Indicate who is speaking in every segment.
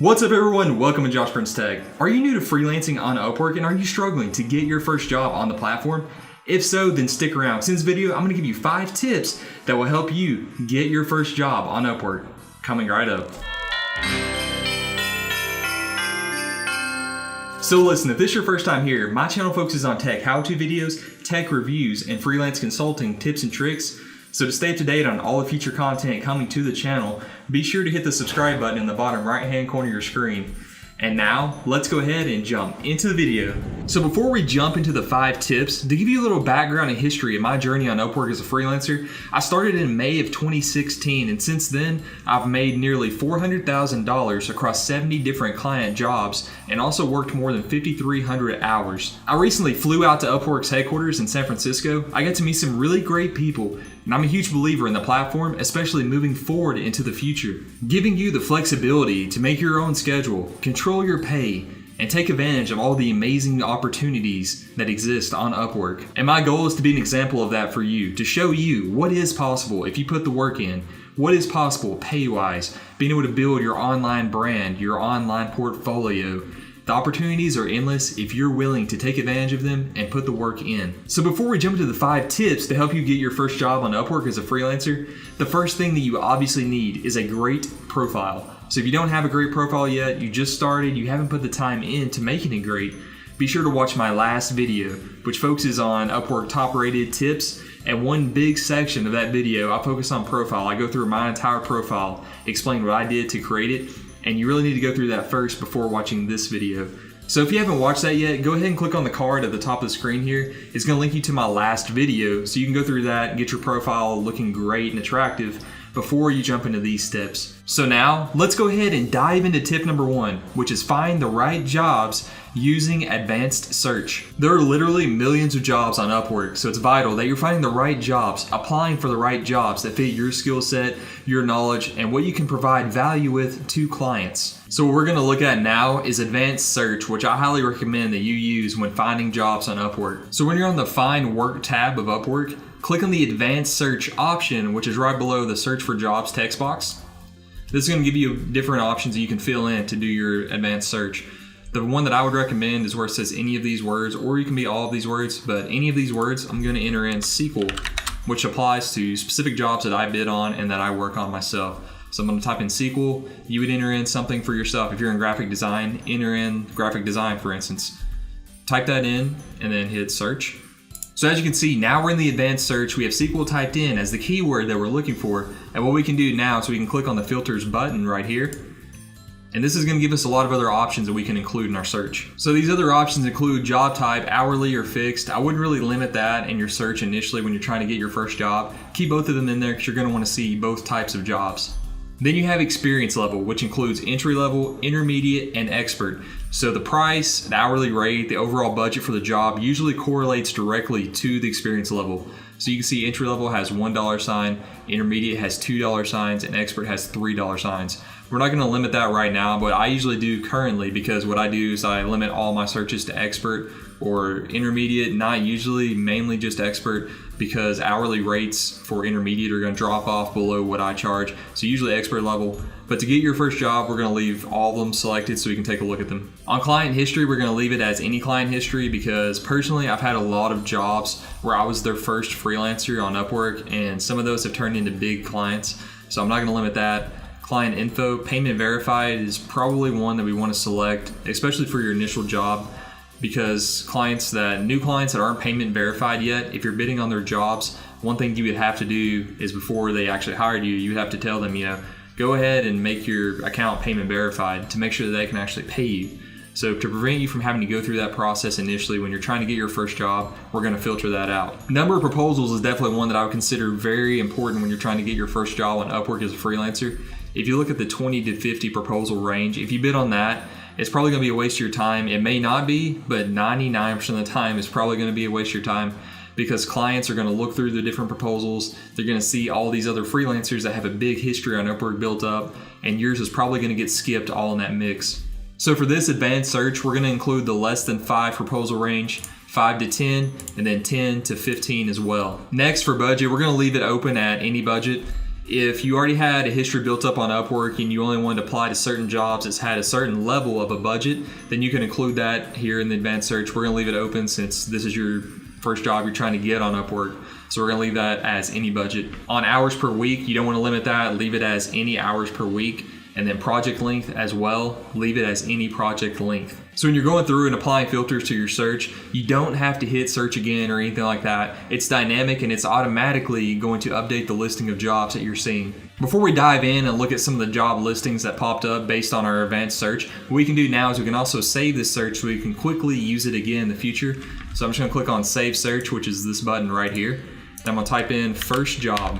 Speaker 1: What's up everyone, welcome to Josh Prince Tech. Are you new to freelancing on Upwork and are you struggling to get your first job on the platform? If so, then stick around. In this video, I'm going to give you 5 tips that will help you get your first job on Upwork. Coming right up. So listen, if this is your first time here, my channel focuses on tech how-to videos, tech reviews, and freelance consulting tips and tricks. So to stay up to date on all the future content coming to the channel, be sure to hit the subscribe button in the bottom right-hand corner of your screen. And now, let's go ahead and jump into the video. So before we jump into the 5 tips, to give you a little background and history of my journey on Upwork as a freelancer, I started in May of 2016, and since then, I've made nearly $400,000 across 70 different client jobs, and also worked more than 5,300 hours. I recently flew out to Upwork's headquarters in San Francisco. I got to meet some really great people, and I'm a huge believer in the platform, especially moving forward into the future. Giving you the flexibility to make your own schedule, control your pay, and take advantage of all the amazing opportunities that exist on Upwork. And my goal is to be an example of that for you, to show you what is possible if you put the work in, what is possible pay-wise, being able to build your online brand, your online portfolio. The opportunities are endless if you're willing to take advantage of them and put the work in. So before we jump into the 5 tips to help you get your first job on Upwork as a freelancer, the first thing that you obviously need is a great profile. So if you don't have a great profile yet, you just started, you haven't put the time in to making it great, be sure to watch my last video, which focuses on Upwork top rated tips. And one big section of that video, I focus on profile. I go through my entire profile, explain what I did to create it. And you really need to go through that first before watching this video. So if you haven't watched that yet, go ahead and click on the card at the top of the screen here. It's going to link you to my last video, so you can go through that and get your profile looking great and attractive before you jump into these steps. So now, let's go ahead and dive into tip number 1, which is find the right jobs using advanced search. There are literally millions of jobs on Upwork, so it's vital that you're finding the right jobs, applying for the right jobs that fit your skill set, your knowledge, and what you can provide value with to clients. So what we're going to look at now is advanced search, which I highly recommend that you use when finding jobs on Upwork. So when you're on the Find Work tab of Upwork, click on the advanced search option, which is right below the search for jobs text box. This is going to give you different options that you can fill in to do your advanced search. The one that I would recommend is where it says any of these words, or you can be all of these words, but any of these words, I'm going to enter in SQL, which applies to specific jobs that I bid on and that I work on myself. So I'm going to type in SQL. You would enter in something for yourself. If you're in graphic design, enter in graphic design, for instance. Type that in and then hit search. So as you can see, now we're in the advanced search. We have SQL typed in as the keyword that we're looking for. And what we can do now is we can click on the filters button right here. And this is going to give us a lot of other options that we can include in our search. So these other options include job type, hourly or fixed. I wouldn't really limit that in your search initially when you're trying to get your first job. Keep both of them in there because you're going to want to see both types of jobs. Then you have experience level, which includes entry level, intermediate, and expert. So the price, the hourly rate, the overall budget for the job usually correlates directly to the experience level. So you can see entry level has $1 sign, intermediate has $2 signs, and expert has $3 signs. We're not going to limit that right now, but I usually do currently because what I do is I limit all my searches to expert or intermediate, not usually, mainly just expert, because hourly rates for intermediate are going to drop off below what I charge. So usually expert level. But to get your first job, we're going to leave all of them selected so you can take a look at them. On client history, we're going to leave it as any client history because personally, I've had a lot of jobs where I was their first freelancer on Upwork, and some of those have turned into big clients. So I'm not going to limit that. Client info, payment verified is probably one that we want to select, especially for your initial job, because new clients that aren't payment verified yet, if you're bidding on their jobs, one thing you would have to do is before they actually hired you, you would have to tell them, go ahead and make your account payment verified to make sure that they can actually pay you. So to prevent you from having to go through that process initially when you're trying to get your first job, we're going to filter that out. Number of proposals is definitely one that I would consider very important when you're trying to get your first job on Upwork as a freelancer. If you look at the 20 to 50 proposal range, if you bid on that, it's probably going to be a waste of your time. It may not be, but 99% of the time it's probably going to be a waste of your time because clients are going to look through the different proposals. They're going to see all these other freelancers that have a big history on Upwork built up, and yours is probably going to get skipped all in that mix. So for this advanced search, we're going to include the less than 5 proposal range, 5 to 10, and then 10 to 15 as well. Next, for budget, we're going to leave it open at any budget. If you already had a history built up on Upwork and you only wanted to apply to certain jobs that's had a certain level of a budget, then you can include that here in the advanced search. We're gonna leave it open since this is your first job you're trying to get on Upwork. So we're gonna leave that as any budget. On hours per week, you don't wanna limit that, leave it as any hours per week. And then project length as well, leave it as any project length. So when you're going through and applying filters to your search, you don't have to hit search again or anything like that. It's dynamic and it's automatically going to update the listing of jobs that you're seeing. Before we dive in and look at some of the job listings that popped up based on our advanced search, what we can do now is we can also save this search so we can quickly use it again in the future. So I'm just gonna click on Save Search, which is this button right here. And I'm gonna type in first job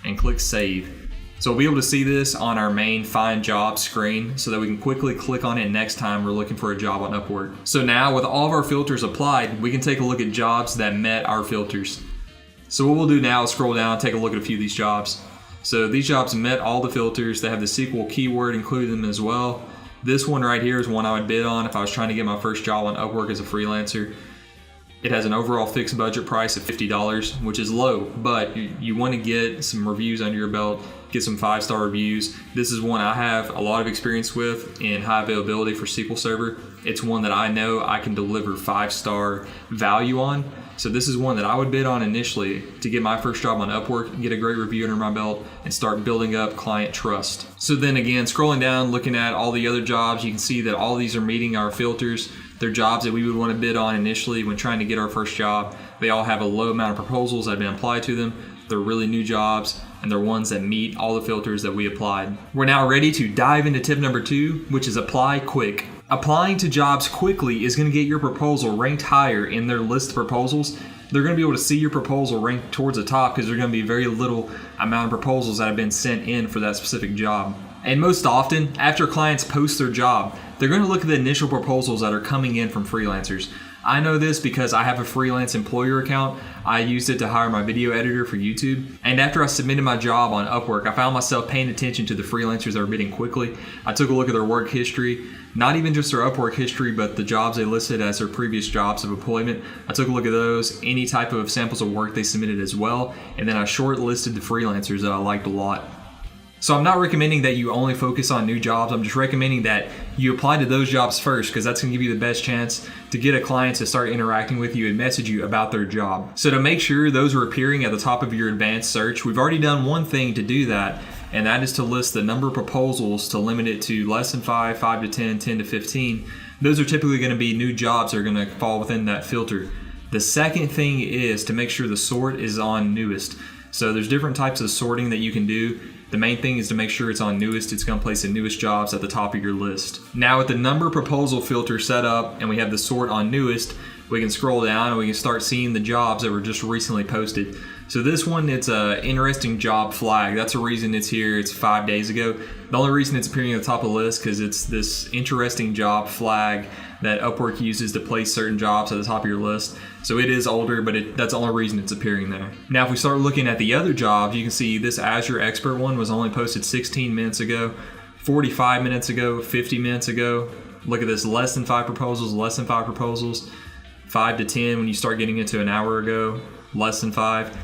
Speaker 1: and click Save. So we'll be able to see this on our main Find Jobs screen so that we can quickly click on it next time we're looking for a job on Upwork. So now with all of our filters applied, we can take a look at jobs that met our filters. So what we'll do now is scroll down and take a look at a few of these jobs. So these jobs met all the filters. They have the SQL keyword included in them as well. This one right here is one I would bid on if I was trying to get my first job on Upwork as a freelancer. It has an overall fixed budget price of $50, which is low, but you want to get some reviews under your belt, get some 5-star reviews. This is one I have a lot of experience with in high availability for SQL Server. It's one that I know I can deliver 5-star value on. So this is one that I would bid on initially to get my first job on Upwork, get a great review under my belt, and start building up client trust. So then again, scrolling down, looking at all the other jobs, you can see that all these are meeting our filters. They're jobs that we would want to bid on initially when trying to get our first job. They all have a low amount of proposals that have been applied to them. They're really new jobs, and they're ones that meet all the filters that we applied. We're now ready to dive into tip number 2, which is apply quick. Applying to jobs quickly is going to get your proposal ranked higher in their list of proposals. They're going to be able to see your proposal ranked towards the top because there's going to be very little amount of proposals that have been sent in for that specific job. And most often, after clients post their job, they're going to look at the initial proposals that are coming in from freelancers. I know this because I have a freelance employer account. I used it to hire my video editor for YouTube. And after I submitted my job on Upwork, I found myself paying attention to the freelancers that were bidding quickly. I took a look at their work history, not even just their Upwork history, but the jobs they listed as their previous jobs of employment. I took a look at those, any type of samples of work they submitted as well. And then I shortlisted the freelancers that I liked a lot. So I'm not recommending that you only focus on new jobs. I'm just recommending that you apply to those jobs first because that's going to give you the best chance to get a client to start interacting with you and message you about their job. So to make sure those are appearing at the top of your advanced search, we've already done one thing to do that, and that is to list the number of proposals to limit it to less than 5, 5 to 10, 10 to 15. Those are typically going to be new jobs that are going to fall within that filter. The second thing is to make sure the sort is on newest. So there's different types of sorting that you can do. The main thing is to make sure it's on newest. It's going to place the newest jobs at the top of your list. Now with the number proposal filter set up and we have the sort on newest, we can scroll down and we can start seeing the jobs that were just recently posted. So this one, it's a interesting job flag. That's the reason it's here. It's 5 days ago. The only reason it's appearing at the top of the list because it's this interesting job flag that Upwork uses to place certain jobs at the top of your list. So it is older, but that's the only reason it's appearing there. Now, if we start looking at the other jobs, you can see this Azure Expert one was only posted 16 minutes ago, 45 minutes ago, 50 minutes ago. Look at this, less than 5 proposals, less than 5 proposals, 5 to 10 when you start getting into an hour ago, less than 5.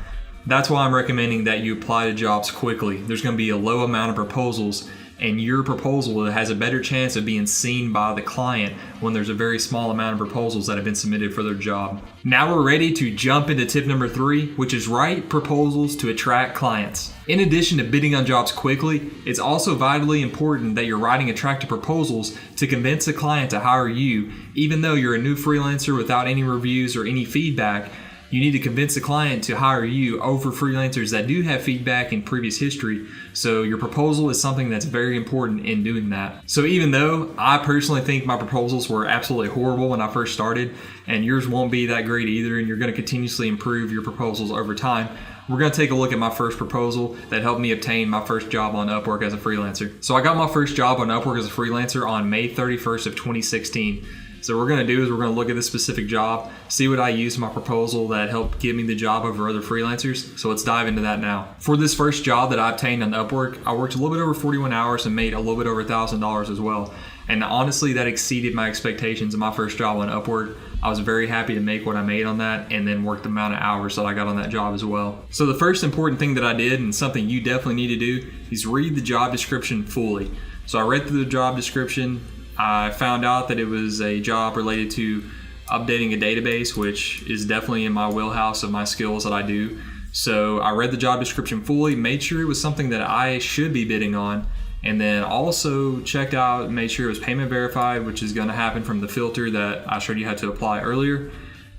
Speaker 1: That's why I'm recommending that you apply to jobs quickly. There's going to be a low amount of proposals, and your proposal has a better chance of being seen by the client when there's a very small amount of proposals that have been submitted for their job. Now we're ready to jump into tip number 3, which is write proposals to attract clients. In addition to bidding on jobs quickly, it's also vitally important that you're writing attractive proposals to convince a client to hire you, even though you're a new freelancer without any reviews or any feedback. You need to convince the client to hire you over freelancers that do have feedback and previous history. So your proposal is something that's very important in doing that. So even though I personally think my proposals were absolutely horrible when I first started, and yours won't be that great either, and you're going to continuously improve your proposals over time, we're going to take a look at my first proposal that helped me obtain my first job on Upwork as a freelancer. So I got my first job on Upwork as a freelancer on May 31st of 2016. So what we're going to do is we're going to look at this specific job, see what I used in my proposal that helped get me the job over other freelancers. So let's dive into that now. For this first job that I obtained on Upwork, I worked a little bit over 41 hours and made a little bit over $1,000 as well. And honestly, that exceeded my expectations in my first job on Upwork. I was very happy to make what I made on that and then work the amount of hours that I got on that job as well. So the first important thing that I did, and something you definitely need to do, is read the job description fully. So I read through the job description. I found out that it was a job related to updating a database, which is definitely in my wheelhouse of my skills that I do. So I read the job description fully, made sure it was something that I should be bidding on, and then also checked out, made sure it was payment verified, which is going to happen from the filter that I showed you how to apply earlier.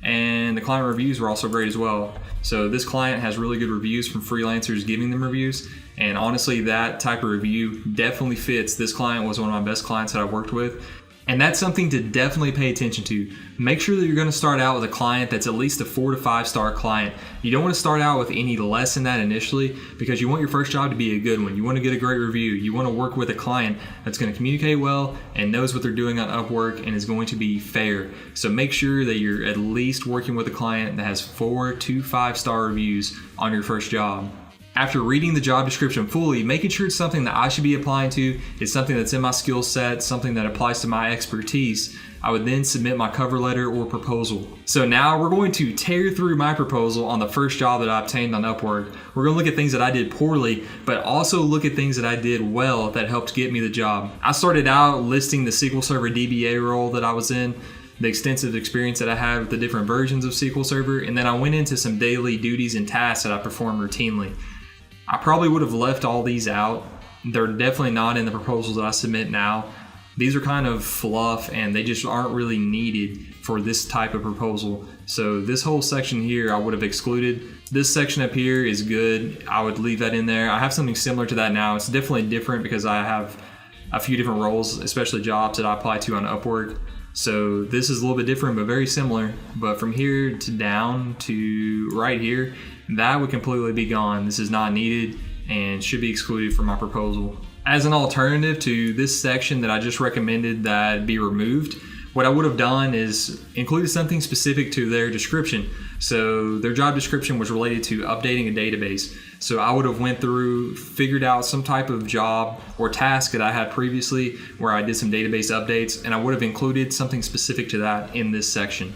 Speaker 1: And the client reviews were also great as well. So this client has really good reviews from freelancers giving them reviews. And honestly, that type of review definitely fits. This client was one of my best clients that I've worked with. And that's something to definitely pay attention to. Make sure that you're going to start out with a client that's at least a 4 to 5 star client. You don't want to start out with any less than that initially, because you want your first job to be a good one. You want to get a great review. You want to work with a client that's going to communicate well and knows what they're doing on Upwork and is going to be fair. So make sure that you're at least working with a client that has 4 to 5 star reviews on your first job. After reading the job description fully, making sure it's something that I should be applying to, is something that's in my skill set, something that applies to my expertise, I would then submit my cover letter or proposal. So now we're going to tear through my proposal on the first job that I obtained on Upwork. We're going to look at things that I did poorly, but also look at things that I did well that helped get me the job. I started out listing the SQL Server DBA role that I was in, the extensive experience that I had with the different versions of SQL Server, and then I went into some daily duties and tasks that I perform routinely. I probably would have left all these out. They're definitely not in the proposals that I submit now. These are kind of fluff and they just aren't really needed for this type of proposal. So this whole section here I would have excluded. This section up here is good. I would leave that in there. I have something similar to that now. It's definitely different because I have a few different roles, especially jobs that I apply to on Upwork. So this is a little bit different, but very similar. But from here to down to right here, that would completely be gone. This is not needed and should be excluded from my proposal. As an alternative to this section that I just recommended that be removed, what I would have done is included something specific to their description. So their job description was related to updating a database. So I would have went through, figured out some type of job or task that I had previously where I did some database updates, and I would have included something specific to that in this section.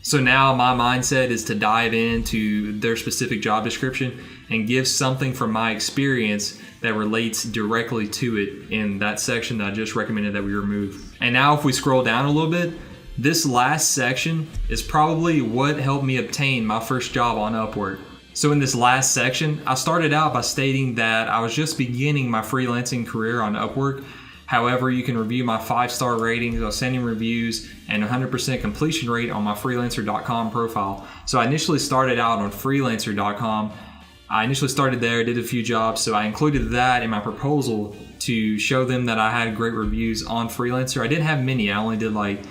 Speaker 1: So now my mindset is to dive into their specific job description and give something from my experience that relates directly to it in that section that I just recommended that we remove. And now if we scroll down a little bit, this last section is probably what helped me obtain my first job on Upwork. So in this last section, I started out by stating that I was just beginning my freelancing career on Upwork. However, you can review my 5-star ratings, outstanding reviews, and 100% completion rate on my freelancer.com profile. So I initially started out on freelancer.com. I initially started there, did a few jobs, so I included that in my proposal to show them that I had great reviews on Freelancer. I didn't have many, I only did like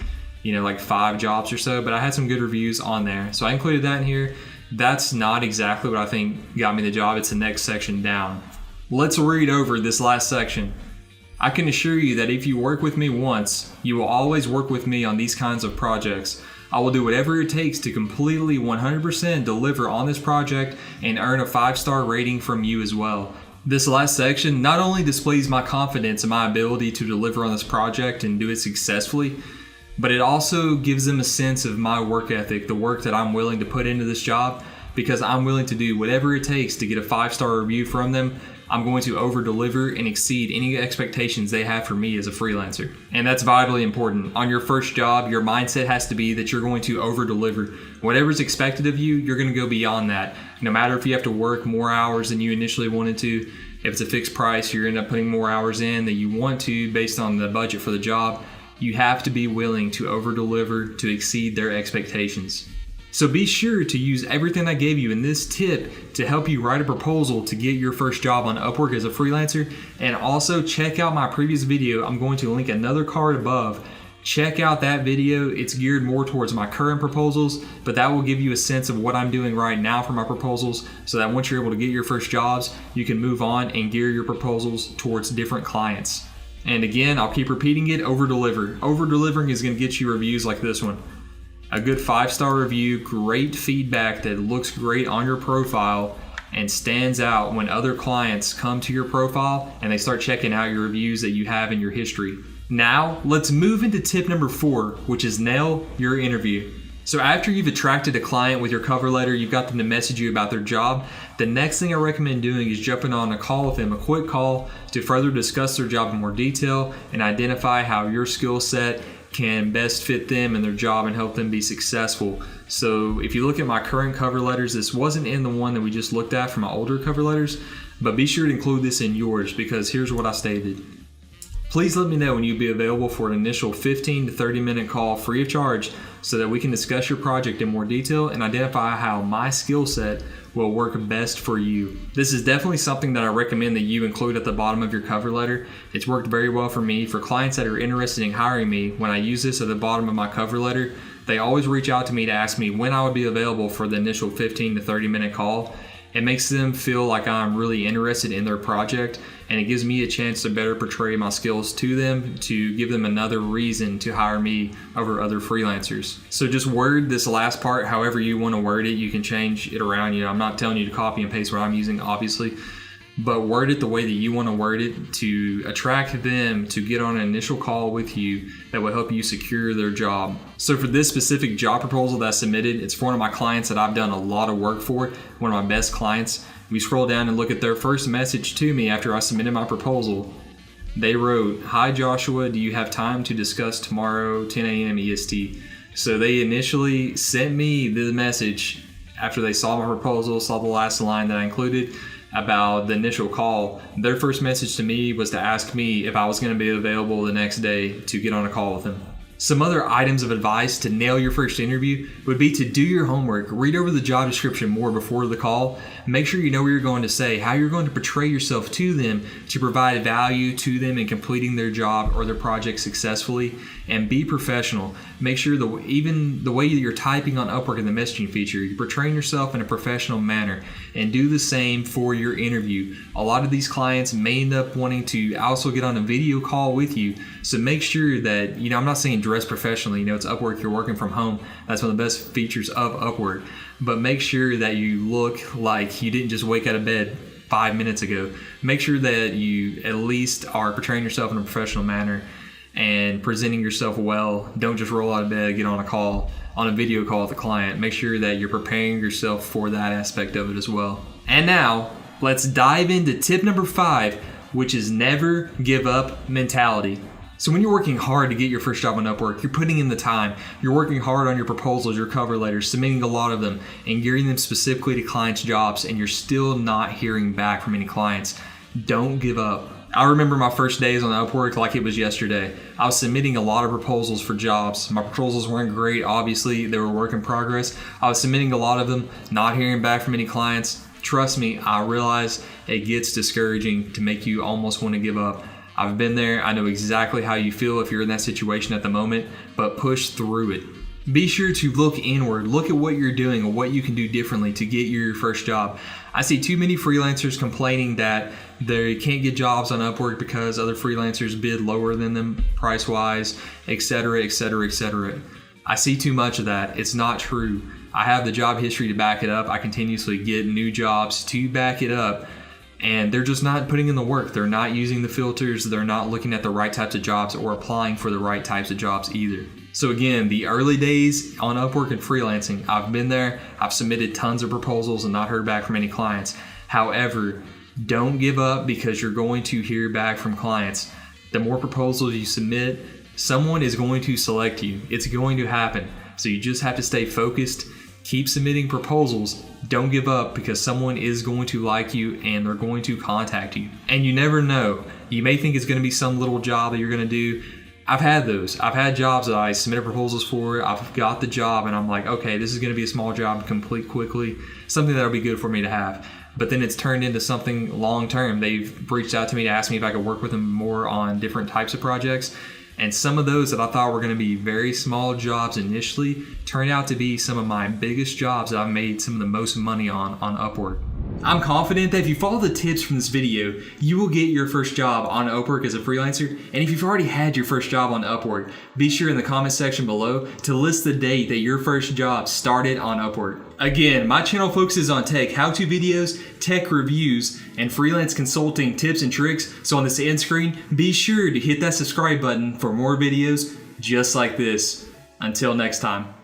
Speaker 1: 5 jobs or so, but I had some good reviews on there. So I included that in here. That's not exactly what I think got me the job. It's the next section down. Let's read over this last section. I can assure you that if you work with me once, you will always work with me on these kinds of projects. I will do whatever it takes to completely 100% deliver on this project and earn a 5-star rating from you as well. This last section not only displays my confidence in my ability to deliver on this project and do it successfully, but it also gives them a sense of my work ethic, the work that I'm willing to put into this job, because I'm willing to do whatever it takes to get a 5-star review from them. I'm going to over-deliver and exceed any expectations they have for me as a freelancer. And that's vitally important. On your first job, your mindset has to be that you're going to over-deliver. Whatever's expected of you, you're going to go beyond that. No matter if you have to work more hours than you initially wanted to, if it's a fixed price, you're end up putting more hours in than you want to based on the budget for the job. You have to be willing to over-deliver to exceed their expectations. So be sure to use everything I gave you in this tip to help you write a proposal to get your first job on Upwork as a freelancer. And also check out my previous video. I'm going to link another card above. Check out that video. It's geared more towards my current proposals, but that will give you a sense of what I'm doing right now for my proposals, so that once you're able to get your first jobs, you can move on and gear your proposals towards different clients. And again, I'll keep repeating it, over-deliver. Over-delivering is going to get you reviews like this one. A good 5-star review, great feedback that looks great on your profile and stands out when other clients come to your profile and they start checking out your reviews that you have in your history. Now, let's move into tip number 4, which is nail your interview. So after you've attracted a client with your cover letter, you've got them to message you about their job, the next thing I recommend doing is jumping on a call with them, a quick call to further discuss their job in more detail and identify how your skill set can best fit them and their job and help them be successful. So if you look at my current cover letters, this wasn't in the one that we just looked at from my older cover letters, but be sure to include this in yours because here's what I stated. Please let me know when you'll be available for an initial 15 to 30 minute call free of charge so that we can discuss your project in more detail and identify how my skill set will work best for you. This is definitely something that I recommend that you include at the bottom of your cover letter. It's worked very well for me. For clients that are interested in hiring me, when I use this at the bottom of my cover letter, they always reach out to me to ask me when I would be available for the initial 15 to 30 minute call. It makes them feel like I'm really interested in their project, and it gives me a chance to better portray my skills to them, to give them another reason to hire me over other freelancers. So just word this last part however you want to word it. You can change it around. I'm not telling you to copy and paste what I'm using, obviously, but word it the way that you want to word it to attract them to get on an initial call with you that will help you secure their job. So for this specific job proposal that I submitted, it's for one of my clients that I've done a lot of work for, one of my best clients. We scroll down and look at their first message to me after I submitted my proposal. They wrote, "Hi Joshua, do you have time to discuss tomorrow 10 a.m. EST?" So they initially sent me the message after they saw my proposal, saw the last line that I included about the initial call. Their first message to me was to ask me if I was going to be available the next day to get on a call with them. Some other items of advice to nail your first interview would be to do your homework, read over the job description more before the call, make sure you know what you're going to say, how you're going to portray yourself to them to provide value to them in completing their job or their project successfully, and be professional. Make sure even the way that you're typing on Upwork in the messaging feature, you're portraying yourself in a professional manner, and do the same for your interview. A lot of these clients may end up wanting to also get on a video call with you, so make sure that, I'm not saying dress professionally, it's Upwork, you're working from home. That's one of the best features of Upwork, but make sure that you look like you didn't just wake out of bed 5 minutes ago. Make sure that you at least are portraying yourself in a professional manner and presenting yourself well. Don't just roll out of bed, get on a video call with a client. Make sure that you're preparing yourself for that aspect of it as well. And now let's dive into tip number 5, which is never give up mentality. So when you're working hard to get your first job on Upwork, you're putting in the time, you're working hard on your proposals, your cover letters, submitting a lot of them, and gearing them specifically to clients' jobs, and you're still not hearing back from any clients. Don't give up. I remember my first days on Upwork like it was yesterday. I was submitting a lot of proposals for jobs. My proposals weren't great, obviously, they were a work in progress. I was submitting a lot of them, not hearing back from any clients. Trust me, I realize it gets discouraging to make you almost want to give up. I've been there. I know exactly how you feel if you're in that situation at the moment, but push through it. Be sure to look inward. Look at what you're doing and what you can do differently to get your first job. I see too many freelancers complaining that they can't get jobs on Upwork because other freelancers bid lower than them price-wise, etc., etc., etc. I see too much of that. It's not true. I have the job history to back it up. I continuously get new jobs to back it up. And they're just not putting in the work. They're not using the filters. They're not looking at the right types of jobs or applying for the right types of jobs either. So again, the early days on Upwork and freelancing, I've been there. I've submitted tons of proposals and not heard back from any clients. However, don't give up because you're going to hear back from clients. The more proposals you submit, someone is going to select you. It's going to happen. So you just have to stay focused. Keep submitting proposals. Don't give up because someone is going to like you and they're going to contact you. And you never know. You may think it's going to be some little job that you're going to do. I've had those. I've had jobs that I submitted proposals for. I've got the job and I'm like, okay, this is going to be a small job to complete quickly. Something that'll be good for me to have. But then it's turned into something long term. They've reached out to me to ask me if I could work with them more on different types of projects. And some of those that I thought were going to be very small jobs initially turned out to be some of my biggest jobs that I've made some of the most money on Upwork. I'm confident that if you follow the tips from this video, you will get your first job on Upwork as a freelancer. And if you've already had your first job on Upwork, be sure in the comment section below to list the date that your first job started on Upwork. Again, my channel focuses on tech how-to videos, tech reviews, and freelance consulting tips and tricks. So on this end screen, be sure to hit that subscribe button for more videos just like this. Until next time.